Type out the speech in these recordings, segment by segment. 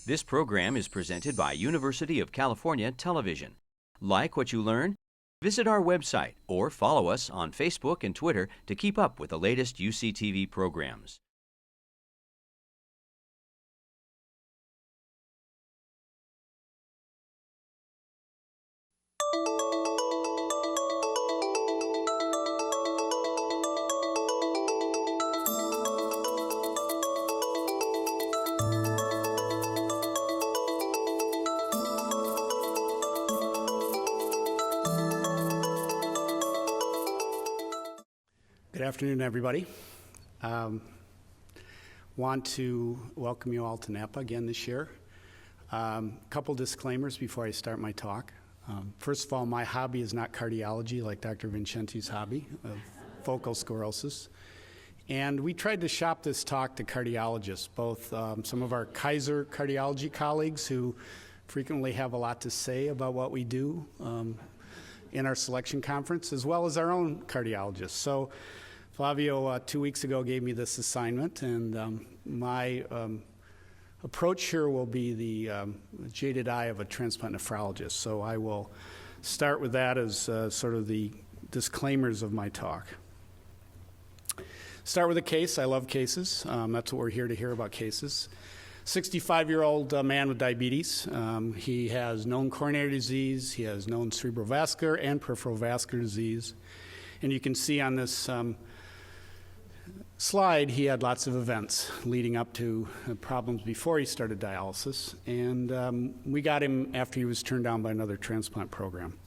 This program is presented by University of California Television. Like what you learn? Visit our website or follow us on Facebook and Twitter to keep up with the latest UCTV programs. Good afternoon, everybody. Want to welcome you all to Napa again this year. Couple disclaimers before I start my talk. First of all, my hobby is not cardiology like Dr. Vincenti's hobby of focal sclerosis. And we tried to shop this talk to cardiologists, both some of our Kaiser cardiology colleagues who frequently have a lot to say about what we do in our selection conference, as well as our own cardiologists. So Flavio 2 weeks ago gave me this assignment, and my approach here will be the jaded eye of a transplant nephrologist. So I will start with that as sort of the disclaimers of my talk. Start with a case. I love cases. That's what we're here to hear about, cases. 65-year-old man with diabetes. He has known coronary disease. He has known cerebrovascular and peripheral vascular disease. And you can see on this slide, he had lots of events leading up to problems before he started dialysis. And we got him after he was turned down by another transplant program.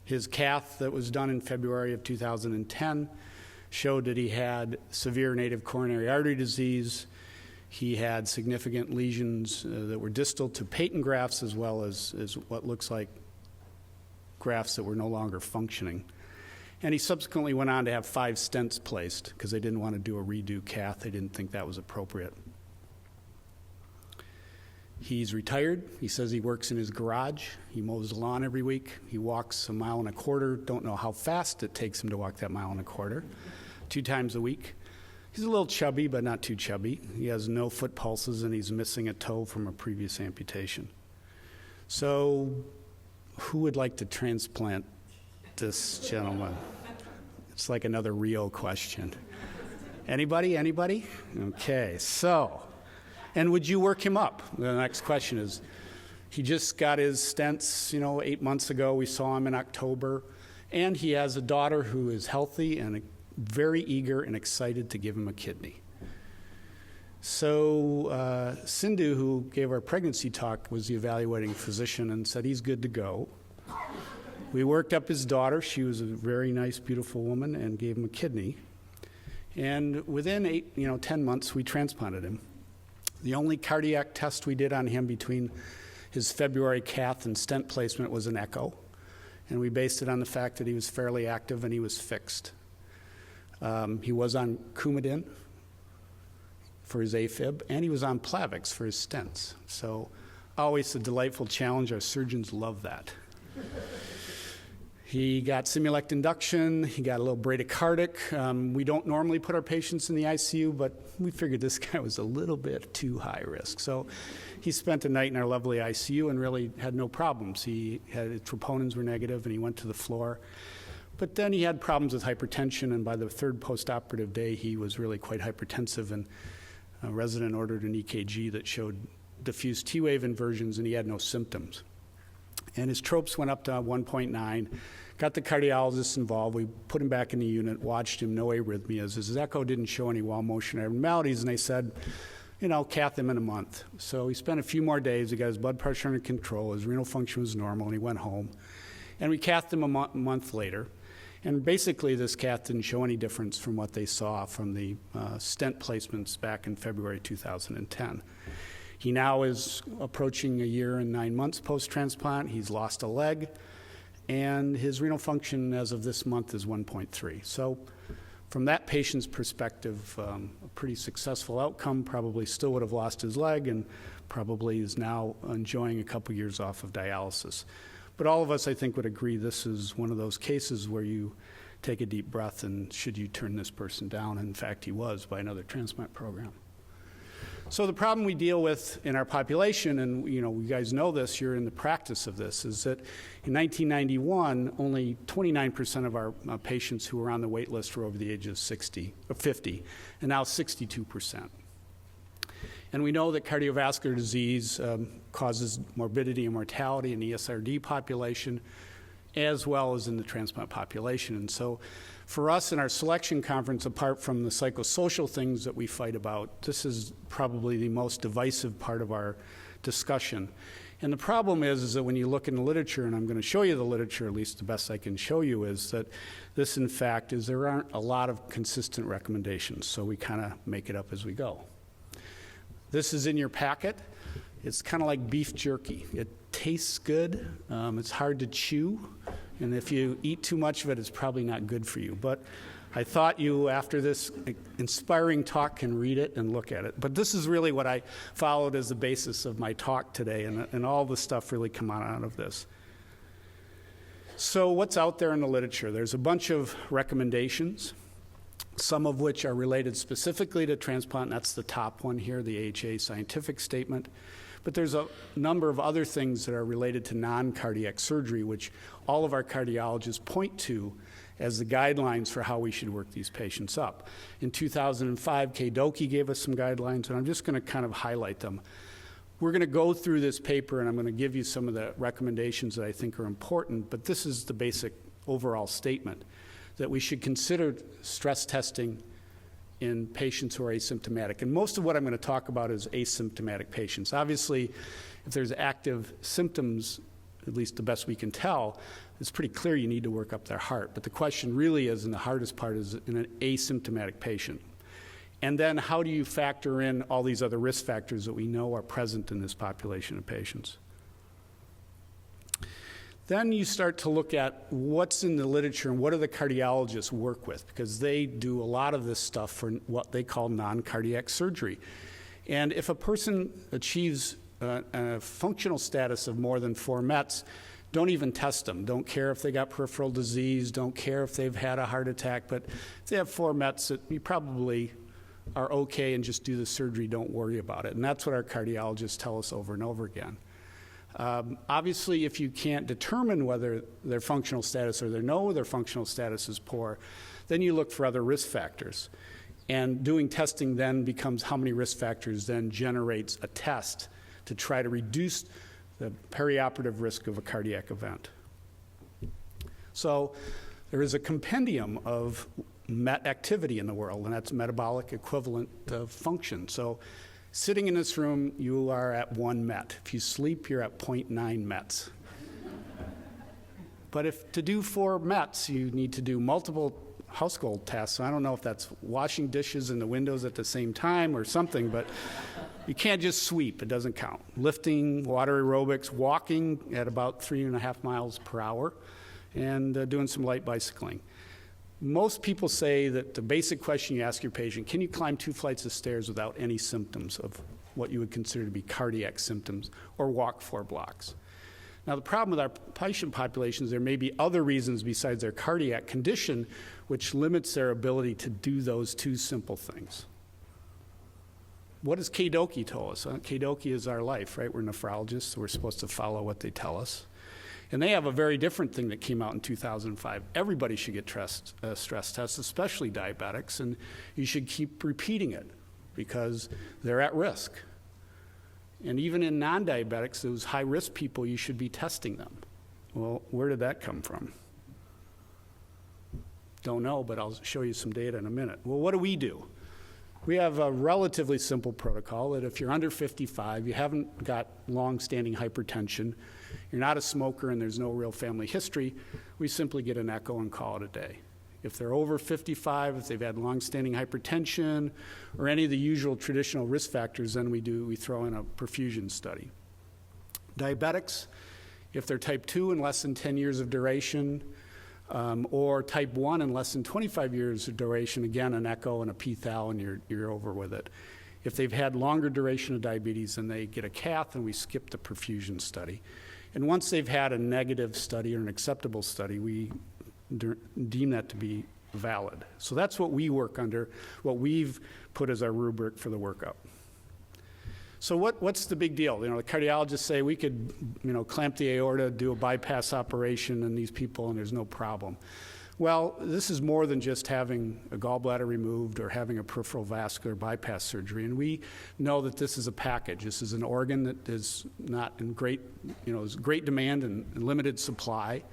His cath that was done in February of 2010 showed that he had severe native coronary artery disease. He had significant lesions that were distal to patent grafts, as well as what looks like grafts that were no longer functioning. And he subsequently went on to have 5 stents placed because they didn't want to do a redo cath. They didn't think that was appropriate. He's retired. He says he works in his garage. He mows the lawn every week. He walks 1.25 miles. Don't know how fast it takes him to walk that 1.25 miles, 2 times a week. He's a little chubby, but not too chubby. He has no foot pulses, and he's missing a toe from a previous amputation. So who would like to transplant this gentleman? It's like another real question. Anybody? Anybody? Okay, so. And would you work him up? The next question is, he just got his stents, 8 months ago. We saw him in October. And he has a daughter who is healthy and very eager and excited to give him a kidney. So Sindhu, who gave our pregnancy talk, was the evaluating physician and said he's good to go. We worked up his daughter. She was a very nice, beautiful woman, and gave him a kidney. And within 10 months, we transplanted him. The only cardiac test we did on him between his February cath and stent placement was an echo. And we based it on the fact that he was fairly active and he was fixed. He was on Coumadin for his AFib, and he was on Plavix for his stents. So always a delightful challenge. Our surgeons love that. He got Simulect induction. He got a little bradycardic. We don't normally put our patients in the ICU, but we figured this guy was a little bit too high risk. So he spent a night in our lovely ICU and really had no problems. His troponins were negative, and he went to the floor. But then he had problems with hypertension, and by the 3rd postoperative day, he was really quite hypertensive, and a resident ordered an EKG that showed diffuse T-wave inversions, and he had no symptoms. And his tropes went up to 1.9. Got the cardiologist involved. We put him back in the unit, watched him, no arrhythmias. His echo didn't show any wall motion abnormalities, and they said, cath him in a month. So he spent a few more days. He got his blood pressure under control. His renal function was normal, and he went home. And we cathed him a month later. And basically, this cath didn't show any difference from what they saw from the stent placements back in February 2010. He now is approaching 1 year and 9 months post-transplant. He's lost a leg, and his renal function as of this month is 1.3. So from that patient's perspective, a pretty successful outcome. Probably still would have lost his leg and probably is now enjoying a couple years off of dialysis. But all of us, I think, would agree this is one of those cases where you take a deep breath and should you turn this person down? In fact, he was by another transplant program. So the problem we deal with in our population, and you guys know this, you're in the practice of this, is that in 1991, only 29% of our patients who were on the wait list were over the age of 50, and now 62%. And we know that cardiovascular disease causes morbidity and mortality in the ESRD population, as well as in the transplant population. And so for us in our selection conference, apart from the psychosocial things that we fight about, this is probably the most divisive part of our discussion. And the problem is that when you look in the literature, and I'm going to show you the literature, at least the best I can show you, is that this, in fact, is there aren't a lot of consistent recommendations. So we kind of make it up as we go. This is in your packet. It's kind of like beef jerky. It tastes good. It's hard to chew. And if you eat too much of it, it's probably not good for you. But I thought you, after this inspiring talk, can read it and look at it. But this is really what I followed as the basis of my talk today, and all the stuff really come out of this. So what's out there in the literature? There's a bunch of recommendations, some of which are related specifically to transplant. That's the top one here, the AHA scientific statement. But there's a number of other things that are related to non-cardiac surgery, which all of our cardiologists point to as the guidelines for how we should work these patients up. In 2005, Doki gave us some guidelines, and I'm just going to kind of highlight them. We're going to go through this paper, and I'm going to give you some of the recommendations that I think are important, but this is the basic overall statement, that we should consider stress testing in patients who are asymptomatic. And most of what I'm going to talk about is asymptomatic patients. Obviously, if there's active symptoms, at least the best we can tell, it's pretty clear you need to work up their heart. But the question really is, and the hardest part is in an asymptomatic patient. And then how do you factor in all these other risk factors that we know are present in this population of patients? Then you start to look at what's in the literature and what do the cardiologists work with, because they do a lot of this stuff for what they call non-cardiac surgery. And if a person achieves a functional status of more than 4 METs, don't even test them. Don't care if they got peripheral disease, don't care if they've had a heart attack, but if they have 4 METs, you probably are okay and just do the surgery, don't worry about it. And that's what our cardiologists tell us over and over again. Obviously, if you can't determine whether their functional status or they know their functional status is poor, then you look for other risk factors. And doing testing then becomes how many risk factors then generates a test to try to reduce the perioperative risk of a cardiac event. So there is a compendium of MET activity in the world, and that's metabolic equivalent of function. So sitting in this room, you are at 1 MET. If you sleep, you're at 0.9 METs. But if to do 4 METs, you need to do multiple household tasks. So I don't know if that's washing dishes in the windows at the same time or something, but you can't just sweep. It doesn't count. Lifting, water aerobics, walking at about 3.5 miles per hour, and doing some light bicycling. Most people say that the basic question you ask your patient, can you climb 2 flights of stairs without any symptoms of what you would consider to be cardiac symptoms, or walk 4 blocks? Now, the problem with our patient populations, there may be other reasons besides their cardiac condition which limits their ability to do those 2 simple things. What does Doki tell us? Doki is our life, right? We're nephrologists, so we're supposed to follow what they tell us. And they have a very different thing that came out in 2005. Everybody should get stress tests, especially diabetics, and you should keep repeating it because they're at risk. And even in non-diabetics, those high-risk people, you should be testing them. Well, where did that come from? Don't know, but I'll show you some data in a minute. Well, what do? We have a relatively simple protocol that if you're under 55, you haven't got long-standing hypertension, you're not a smoker, and there's no real family history, we simply get an echo and call it a day. If they're over 55, if they've had long-standing hypertension, or any of the usual traditional risk factors, then we throw in a perfusion study. Diabetics, if they're type 2 and less than 10 years of duration, or type 1 and less than 25 years of duration, again, an echo and a p-thal, and you're over with it. If they've had longer duration of diabetes, then they get a cath, and we skip the perfusion study. And once they've had a negative study or an acceptable study, we deem that to be valid. So that's what we work under, what we've put as our rubric for the workup. So what's the big deal? The cardiologists say we could, clamp the aorta, do a bypass operation in these people, and there's no problem. Well, this is more than just having a gallbladder removed or having a peripheral vascular bypass surgery. And we know that this is a package. This is an organ that is not in great demand and limited supply.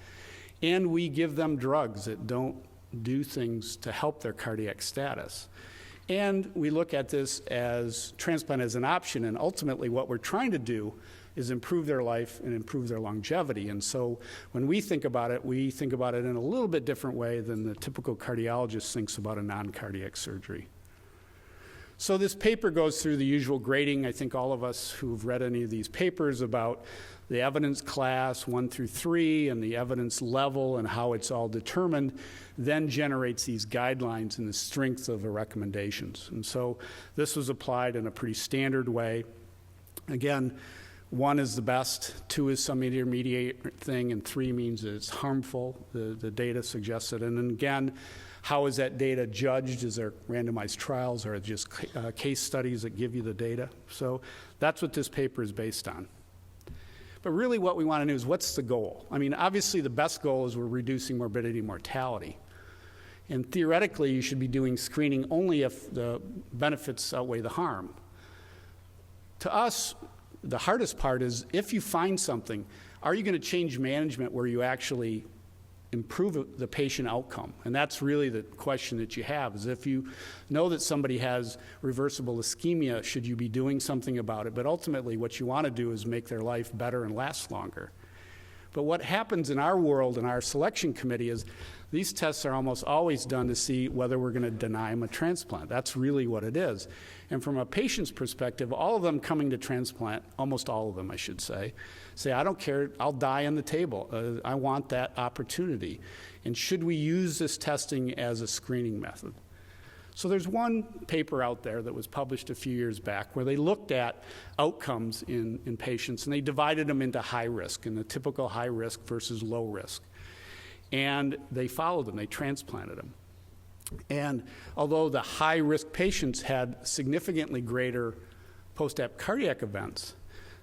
And we give them drugs that don't do things to help their cardiac status. And we look at this as transplant as an option, and ultimately what we're trying to do is improve their life and improve their longevity. And so when we think about it in a little bit different way than the typical cardiologist thinks about a non-cardiac surgery. So this paper goes through the usual grading. I think all of us who've read any of these papers about the evidence class 1 through 3 and the evidence level and how it's all determined, then generates these guidelines and the strength of the recommendations. And so this was applied in a pretty standard way. Again, 1 is the best, 2 is some intermediate thing, and 3 means that it's harmful. The data suggests it. And then again, how is that data judged? Is there randomized trials or just case studies that give you the data? So that's what this paper is based on. But really what we want to know is what's the goal? I mean, obviously the best goal is we're reducing morbidity and mortality. And theoretically, you should be doing screening only if the benefits outweigh the harm. To us, the hardest part is if you find something, are you going to change management where you actually improve the patient outcome? And that's really the question that you have, is if you know that somebody has reversible ischemia, should you be doing something about it? But ultimately, what you want to do is make their life better and last longer. But what happens in our world, in our selection committee, is these tests are almost always done to see whether we're going to deny them a transplant. That's really what it is. And from a patient's perspective, all of them coming to transplant, almost all of them, I should say, I don't care, I'll die on the table. I want that opportunity. And should we use this testing as a screening method? So there's one paper out there that was published a few years back where they looked at outcomes in patients, and they divided them into high risk and the typical high risk versus low risk. And they followed them, they transplanted them. And although the high risk patients had significantly greater post-op cardiac events,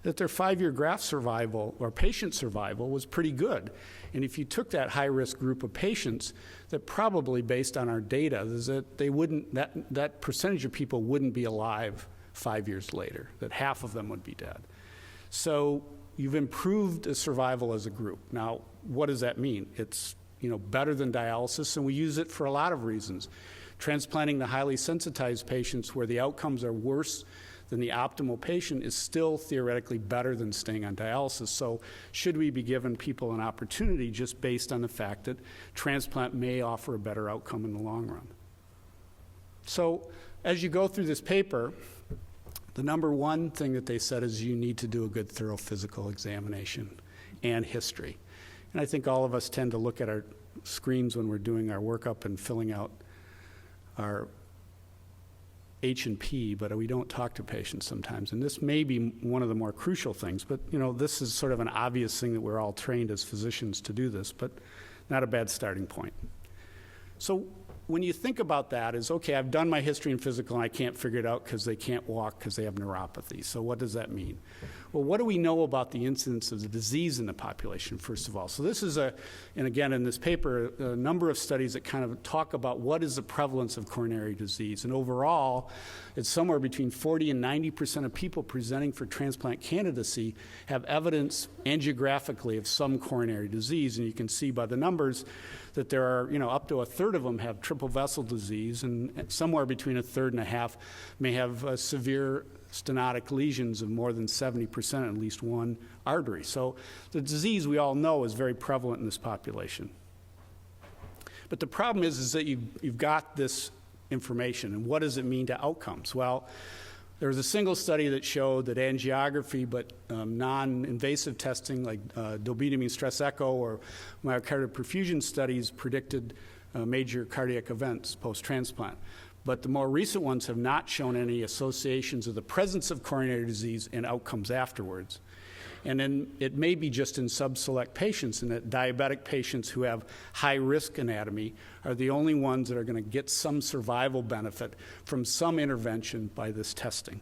that their 5-year graft survival or patient survival was pretty good. And if you took that high-risk group of patients, that probably based on our data is that they wouldn't, that percentage of people wouldn't be alive 5 years later, that half of them would be dead. So you've improved the survival as a group. Now, what does that mean? It's better than dialysis, and we use it for a lot of reasons. Transplanting the highly sensitized patients where the outcomes are worse than the optimal patient is still theoretically better than staying on dialysis. So should we be giving people an opportunity just based on the fact that transplant may offer a better outcome in the long run? So as you go through this paper, the number one thing that they said is you need to do a good thorough physical examination and history. And I think all of us tend to look at our screens when we're doing our workup and filling out our H&P, but we don't talk to patients sometimes. And this may be one of the more crucial things, but this is sort of an obvious thing that we're all trained as physicians to do this, but not a bad starting point. So when you think about that is, okay, I've done my history and physical and I can't figure it out because they can't walk because they have neuropathy. So what does that mean? Well, what do we know about the incidence of the disease in the population, first of all? So this is and again, in this paper, a number of studies that kind of talk about what is the prevalence of coronary disease. And overall, it's somewhere between 40 and 90% of people presenting for transplant candidacy have evidence angiographically of some coronary disease. And you can see by the numbers that there are, up to a third of them have triple vessel disease, and somewhere between a third and a half may have severe stenotic lesions of more than 70% in at least one artery. So the disease we all know is very prevalent in this population. But the problem is that you've got this information, and what does it mean to outcomes? Well, there was a single study that showed that angiography, but non-invasive testing like dobutamine stress echo or myocardial perfusion studies predicted major cardiac events post-transplant. But the more recent ones have not shown any associations of the presence of coronary disease and outcomes afterwards. And then it may be just in subselect patients, and that diabetic patients who have high-risk anatomy are the only ones that are going to get some survival benefit from some intervention by this testing.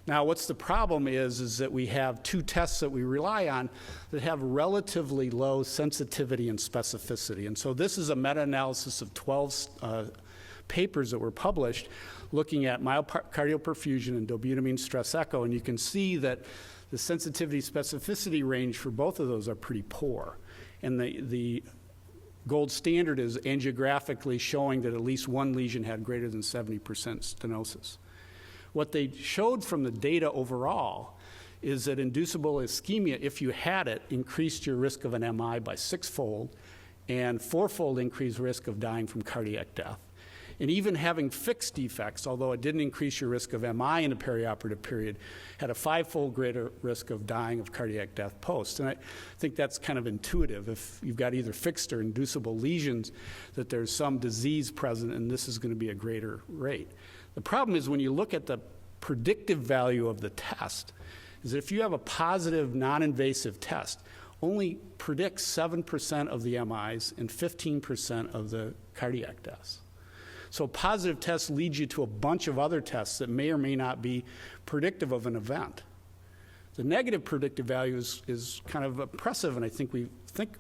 Now, what's the problem is that we have two tests that we rely on that have relatively low sensitivity and specificity. And so this is a meta-analysis of 12 papers that were published looking at myocardial perfusion and dobutamine stress echo, and you can see that the sensitivity specificity range for both of those are pretty poor. And the gold standard is angiographically showing that at least one lesion had greater than 70% stenosis. What they showed from the data overall is that inducible ischemia, if you had it, increased your risk of an MI by 6-fold and 4-fold increased risk of dying from cardiac death. And even having fixed defects, although it didn't increase your risk of MI in the perioperative period, had a 5-fold greater risk of dying of cardiac death post. And I think that's kind of intuitive. If you've got either fixed or inducible lesions, that there's some disease present, and this is going to be a greater rate. The problem is when you look at the predictive value of the test, is that if you have a positive non-invasive test, only predicts 7% of the MIs and 15% of the cardiac deaths. So positive tests lead you to a bunch of other tests that may or may not be predictive of an event. The negative predictive value is kind of oppressive, and I think we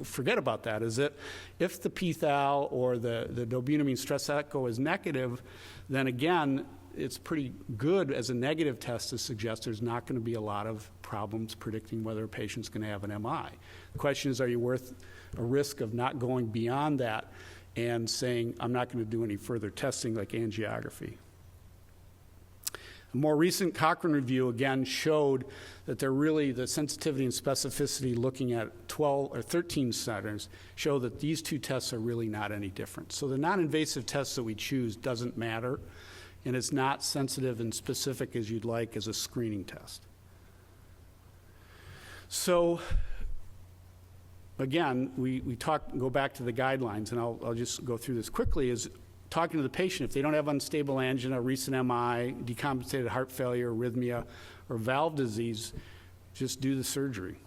forget about that, is that if the p-thal or the dobutamine stress echo is negative, then again, it's pretty good as a negative test to suggest there's not going to be a lot of problems predicting whether a patient's going to have an MI. The question is, are you worth a risk of not going beyond that and saying, I'm not going to do any further testing like angiography? A more recent Cochrane review again showed that the sensitivity and specificity looking at 12 or 13 centers show that these two tests are really not any different. So the non-invasive test that we choose doesn't matter, and it's not sensitive and specific as you'd like as a screening test. So again, we go back to the guidelines, and I'll just go through this quickly, is talking to the patient. If they don't have unstable angina, recent MI, decompensated heart failure, arrhythmia, or valve disease, just do the surgery.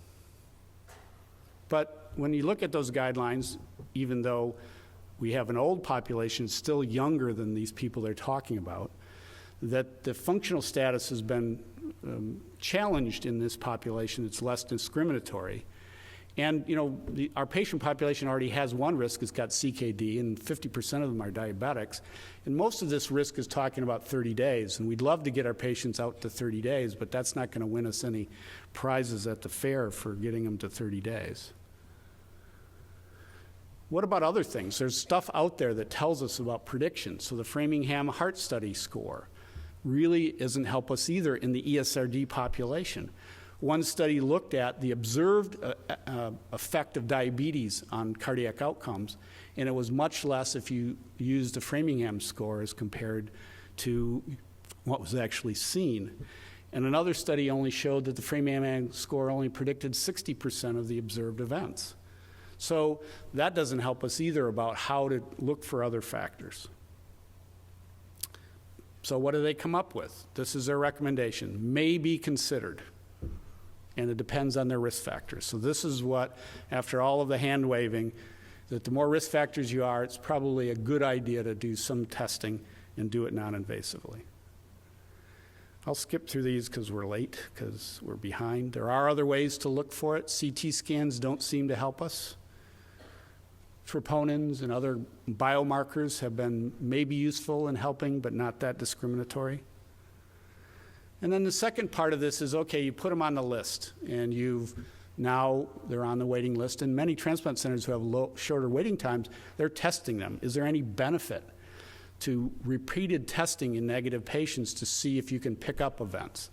But when you look at those guidelines, even though we have an old population still younger than these people they're talking about, that the functional status has been challenged in this population. It's less discriminatory. And our patient population already has one risk. It's got CKD, and 50% of them are diabetics. And most of this risk is talking about 30 days. And we'd love to get our patients out to 30 days, but that's not going to win us any prizes at the fair for getting them to 30 days. What about other things? There's stuff out there that tells us about predictions. So the Framingham Heart Study score really doesn't help us either in the ESRD population. One study looked at the observed effect of diabetes on cardiac outcomes, and it was much less if you used the Framingham score as compared to what was actually seen. And another study only showed that the Framingham score only predicted 60% of the observed events. So that doesn't help us either about how to look for other factors. So what do they come up with? This is their recommendation. May be considered. And it depends on their risk factors. So this is what, after all of the hand waving, that the more risk factors you are, it's probably a good idea to do some testing and do it non-invasively. I'll skip through these because we're late, because we're behind. There are other ways to look for it. CT scans don't seem to help us. Troponins and other biomarkers have been maybe useful in helping, but not that discriminatory. And then the second part of this is, okay, you put them on the list, and they're on the waiting list, and many transplant centers who have shorter waiting times, they're testing them. Is there any benefit to repeated testing in negative patients to see if you can pick up events?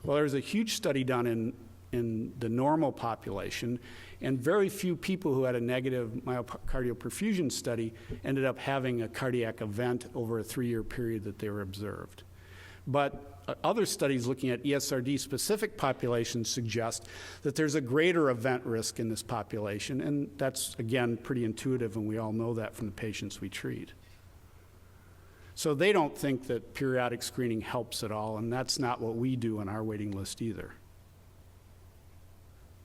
Well, there's a huge study done in the normal population, and very few people who had a negative myocardial perfusion study ended up having a cardiac event over a 3-year period that they were observed. But other studies looking at ESRD-specific populations suggest that there's a greater event risk in this population, and that's, again, pretty intuitive, and we all know that from the patients we treat. So they don't think that periodic screening helps at all, and that's not what we do on our waiting list either.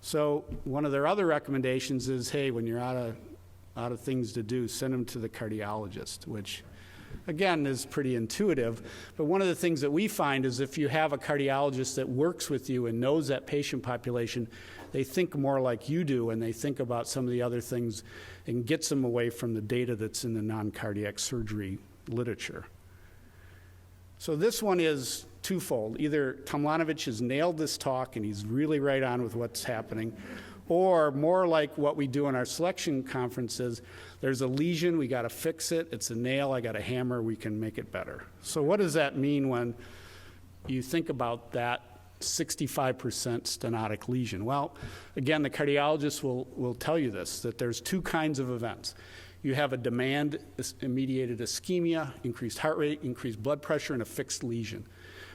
So one of their other recommendations is, hey, when you're out of things to do, send them to the cardiologist, which again, is pretty intuitive. But one of the things that we find is if you have a cardiologist that works with you and knows that patient population, they think more like you do, and they think about some of the other things and gets them away from the data that's in the non-cardiac surgery literature. So this one is twofold. Either Tomlanovich has nailed this talk and he's really right on with what's happening, or more like what we do in our selection conferences, there's a lesion, we got to fix it, it's a nail, I got a hammer, we can make it better. So what does that mean when you think about that 65% stenotic lesion? Well, again, the cardiologist will tell you this, that there's two kinds of events. You have a demand-mediated ischemia, increased heart rate, increased blood pressure, and a fixed lesion.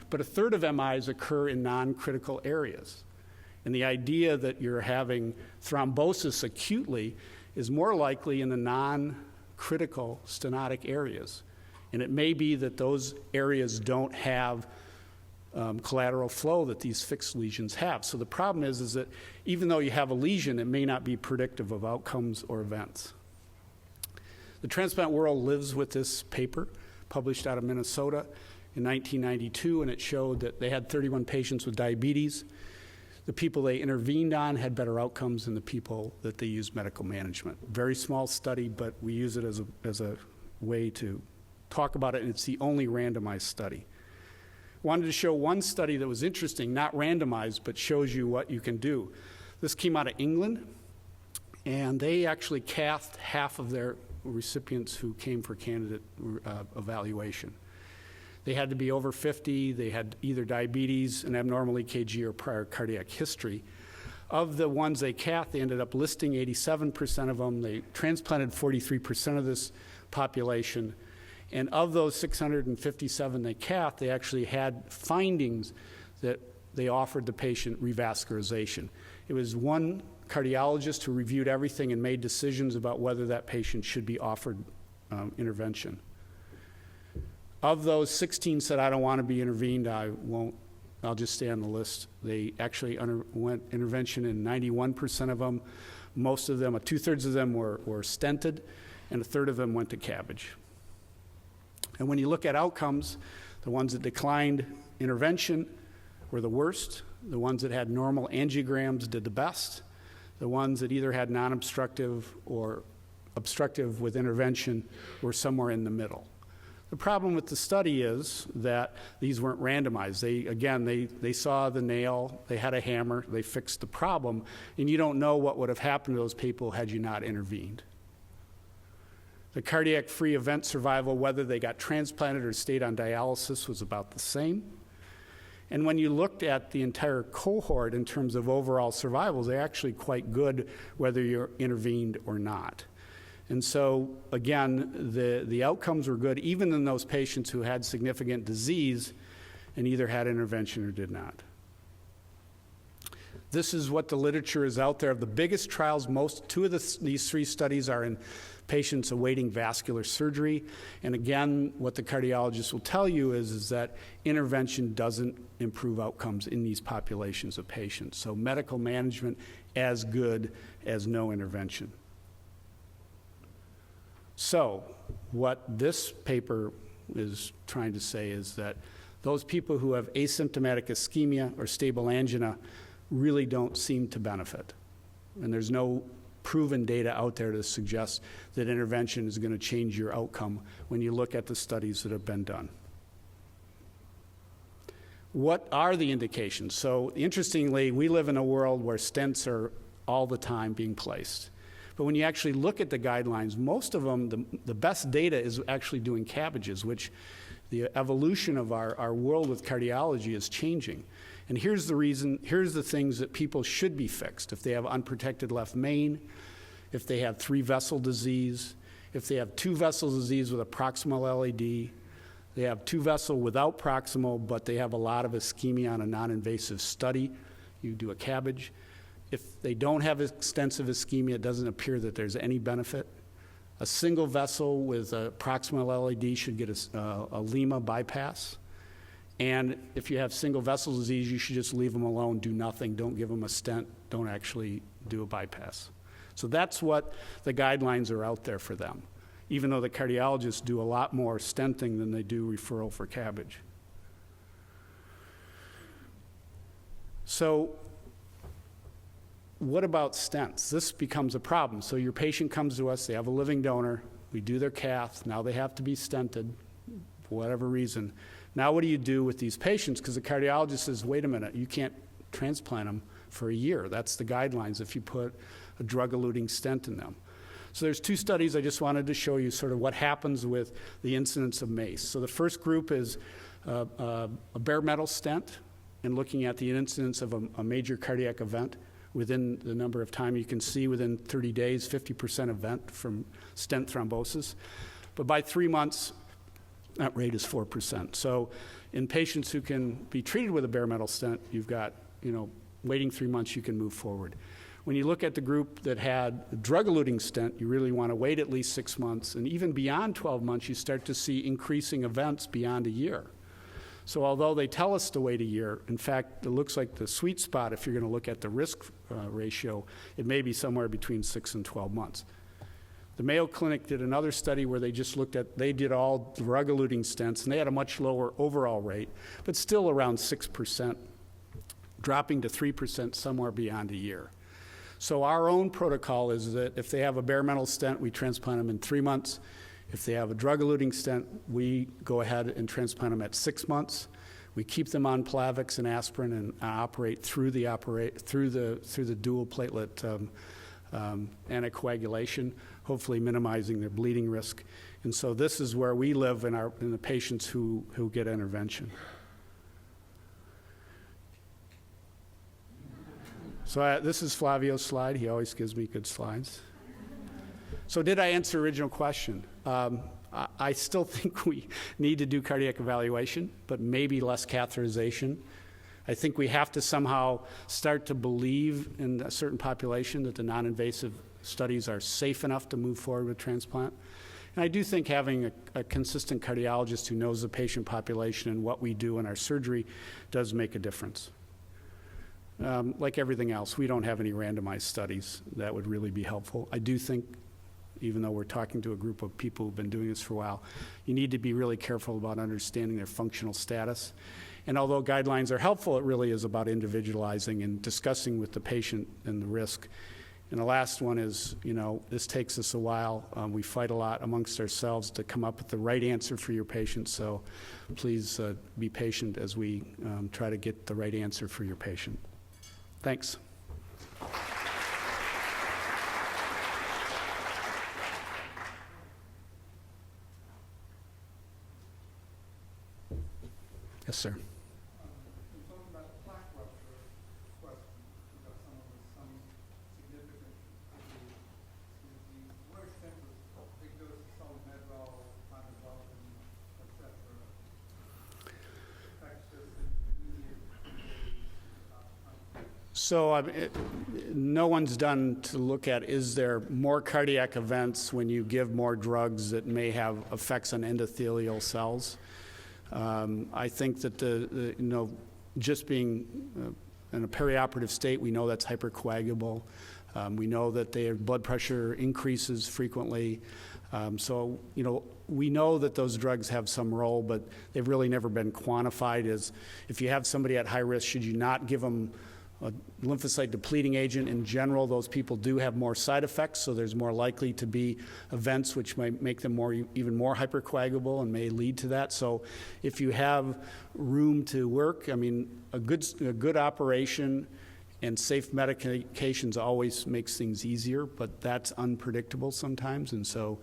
But a third of MIs occur in non-critical areas. And the idea that you're having thrombosis acutely is more likely in the non-critical stenotic areas. And it may be that those areas don't have collateral flow that these fixed lesions have. So the problem is that even though you have a lesion, it may not be predictive of outcomes or events. The transplant world lives with this paper published out of Minnesota in 1992, and it showed that they had 31 patients with diabetes. The people they intervened on had better outcomes than the people that they used medical management. Very small study, but we use it as a way to talk about it, and it's the only randomized study. Wanted to show one study that was interesting, not randomized, but shows you what you can do. This came out of England, and they actually cathed half of their recipients who came for candidate evaluation. They had to be over 50, they had either diabetes, an abnormal EKG, or prior cardiac history. Of the ones they cathed, they ended up listing 87% of them. They transplanted 43% of this population. And of those 657 they cathed, they actually had findings that they offered the patient revascularization. It was one cardiologist who reviewed everything and made decisions about whether that patient should be offered intervention. Of those, 16 said, I don't want to be intervened, I'll just stay on the list. They actually underwent intervention in 91% of them. Most of them, 2/3 of them were stented, and 1/3 of them went to CABG. And when you look at outcomes, the ones that declined intervention were the worst. The ones that had normal angiograms did the best. The ones that either had non-obstructive or obstructive with intervention were somewhere in the middle. The problem with the study is that these weren't randomized. They saw the nail, they had a hammer, they fixed the problem, and you don't know what would have happened to those people had you not intervened. The cardiac-free event survival, whether they got transplanted or stayed on dialysis, was about the same. And when you looked at the entire cohort in terms of overall survivals, they're actually quite good whether you're intervened or not. And so, again, the outcomes were good even in those patients who had significant disease and either had intervention or did not. This is what the literature is out there. Of the biggest trials, two of these three studies are in patients awaiting vascular surgery. And again, what the cardiologist will tell you is that intervention doesn't improve outcomes in these populations of patients. So medical management as good as no intervention. So what this paper is trying to say is that those people who have asymptomatic ischemia or stable angina really don't seem to benefit. And there's no proven data out there to suggest that intervention is going to change your outcome when you look at the studies that have been done. What are the indications? So interestingly, we live in a world where stents are all the time being placed. But when you actually look at the guidelines, most of them, the best data is actually doing CABGs, which the evolution of our world with cardiology is changing. And here's the reason, here's the things that people should be fixed. If they have unprotected left main, if they have 3-vessel disease, if they have 2-vessel disease with a proximal LAD, they have 2-vessel without proximal, but they have a lot of ischemia on a non-invasive study, you do a CABG. If they don't have extensive ischemia, it doesn't appear that there's any benefit. A single vessel with a proximal LAD should get a Lima bypass. And if you have single vessel disease, you should just leave them alone, do nothing, don't give them a stent, don't actually do a bypass. So that's what the guidelines are out there for them. even though the cardiologists do a lot more stenting than they do referral for CABG. So what about stents? This becomes a problem. So your patient comes to us, they have a living donor, we do their cath, now they have to be stented for whatever reason. Now what do you do with these patients? Because the cardiologist says, wait a minute, you can't transplant them for a year. That's the guidelines if you put a drug-eluting stent in them. So there's two studies I just wanted to show you sort of what happens with the incidence of MACE. So the first group is a bare metal stent and looking at the incidence of a major cardiac event within the number of time. You can see within 30 days, 50% event from stent thrombosis. But by 3 months, that rate is 4%. So in patients who can be treated with a bare metal stent, you've got, waiting 3 months, you can move forward. When you look at the group that had a drug-eluting stent, you really want to wait at least 6 months. And even beyond 12 months, you start to see increasing events beyond a year. So although they tell us to wait a year, in fact, it looks like the sweet spot, if you're going to look at the risk ratio, it may be somewhere between 6 and 12 months. The Mayo Clinic did another study where they just looked at, they did all drug-eluting stents, and they had a much lower overall rate, but still around 6%, dropping to 3% somewhere beyond a year. So our own protocol is that if they have a bare metal stent, we transplant them in 3 months. If they have a drug-eluting stent, we go ahead and transplant them at 6 months. We keep them on Plavix and aspirin and operate through the dual platelet anticoagulation, hopefully minimizing their bleeding risk. And so this is where we live in the patients who get intervention. So this is Flavio's slide. He always gives me good slides. So did I answer the original question? I still think we need to do cardiac evaluation, but maybe less catheterization. I think we have to somehow start to believe in a certain population that the non-invasive studies are safe enough to move forward with transplant. And I do think having a consistent cardiologist who knows the patient population and what we do in our surgery does make a difference. Like everything else, we don't have any randomized studies that would really be helpful. I do think, even though we're talking to a group of people who've been doing this for a while, you need to be really careful about understanding their functional status. And although guidelines are helpful, it really is about individualizing and discussing with the patient and the risk. And the last one is, this takes us a while. We fight a lot amongst ourselves to come up with the right answer for your patient. So please be patient as we try to get the right answer for your patient. Thanks. Yes, sir. You're talking about plaque rupture question. You've got some significant issues. What extent was big dose of solid medrol, hydroxyl, etc. affect this immediate? So no one's done to look at, is there more cardiac events when you give more drugs that may have effects on endothelial cells? I think that just being in a perioperative state, we know that's hypercoagulable. We know that their blood pressure increases frequently. So we know that those drugs have some role, but they've really never been quantified as if you have somebody at high risk, should you not give them a lymphocyte depleting agent? In general, those people do have more side effects, so there's more likely to be events which might make them even more hypercoagulable and may lead to that. So if you have room to work, a good operation and safe medications always makes things easier, but that's unpredictable sometimes. And so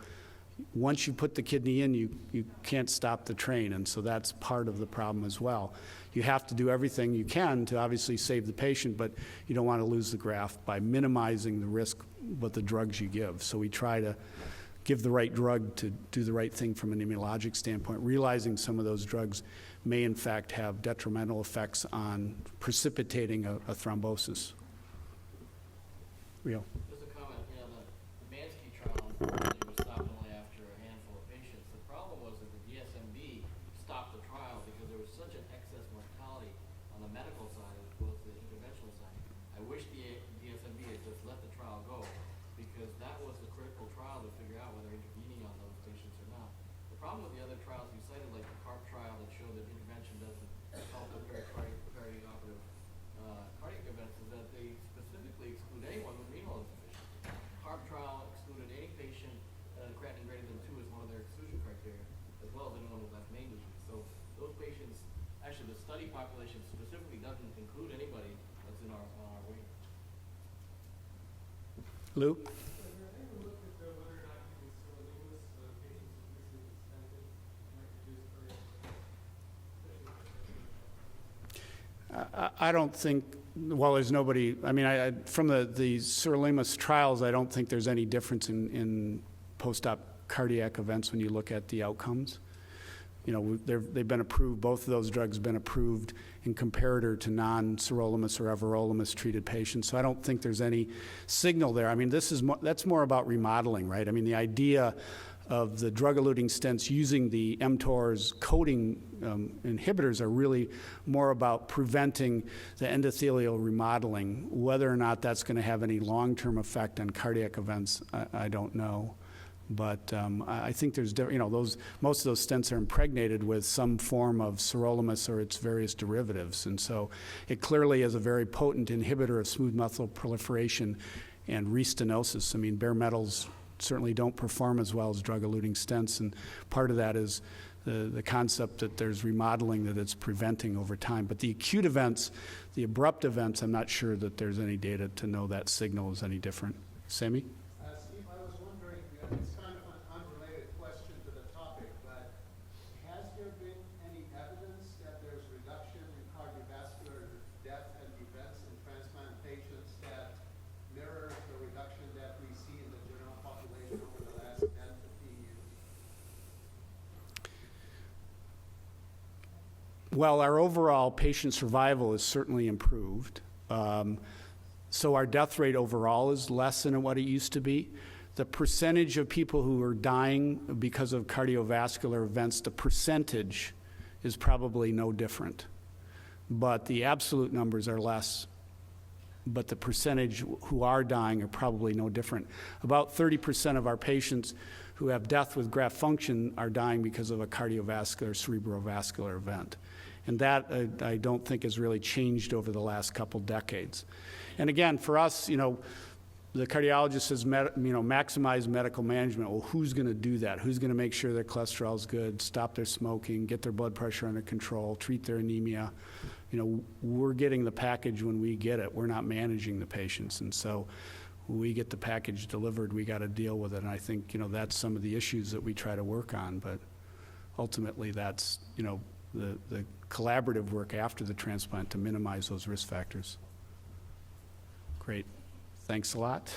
once you put the kidney in, you can't stop the train, and so that's part of the problem as well. You have to do everything you can to obviously save the patient, but you don't want to lose the graft by minimizing the risk with the drugs you give. So we try to give the right drug to do the right thing from an immunologic standpoint, realizing some of those drugs may in fact have detrimental effects on precipitating a thrombosis. Rio. Just a comment, the Mansky trial unfortunately was stopped only after a handful of patients. The problem was that the DSMB stopped the trial because there was such an excess mortality on the medical side as opposed to the interventional side. I wish the DSMB had just let the trial go because that was the critical trial to figure out whether intervening on those problem with the other trials you cited, like the CARP trial that showed that intervention doesn't help with perioperative cardiac events, is that they specifically exclude anyone with renal insufficiency. CARP trial excluded any patient creatinine greater than 2 as one of their exclusion criteria, as well as anyone with left main disease. So those patients, actually the study population specifically doesn't include anybody that's on our wing. Lou? I don't think, well, there's nobody, I mean, from the sirolimus trials, I don't think there's any difference in post-op cardiac events when you look at the outcomes. You know, they've been approved, both of those drugs have been approved in comparator to non-sirolimus or everolimus treated patients, so I don't think there's any signal there. I mean, that's more about remodeling, right? I mean, the idea of the drug-eluting stents using the mTOR's coating inhibitors are really more about preventing the endothelial remodeling. Whether or not that's going to have any long-term effect on cardiac events, I don't know. But I think there's, you know, most of those stents are impregnated with some form of sirolimus or its various derivatives. And so it clearly is a very potent inhibitor of smooth muscle proliferation and restenosis. I mean, bare metals certainly don't perform as well as drug-eluting stents, and part of that is the concept that there's remodeling that it's preventing over time. But the acute events, the abrupt events, I'm not sure that there's any data to know that signal is any different. Sammy? Steve, I was wondering, it's kind of an unrelated question to the topic, but has there been any evidence that there's reduction in cardiovascular death and events in transplant patients that mirrors the reduction that we see in the general population over the last 10, 15 years? Well, our overall patient survival is certainly improved. So our death rate overall is less than what it used to be. The percentage of people who are dying because of cardiovascular events, the percentage is probably no different. But the absolute numbers are less. But the percentage who are dying are probably no different. About 30% of our patients who have death with graft function are dying because of a cardiovascular, cerebrovascular event. And that I don't think has really changed over the last couple decades. And again, for us, you know, the cardiologist says, maximize medical management. Well, who's going to do that? Who's going to make sure their cholesterol is good, stop their smoking, get their blood pressure under control, treat their anemia? You know, we're getting the package when we get it. We're not managing the patients. And so when we get the package delivered, we got to deal with it. And I think, you know, that's some of the issues that we try to work on. But ultimately, that's, you know, the collaborative work after the transplant to minimize those risk factors. Great. Thanks a lot.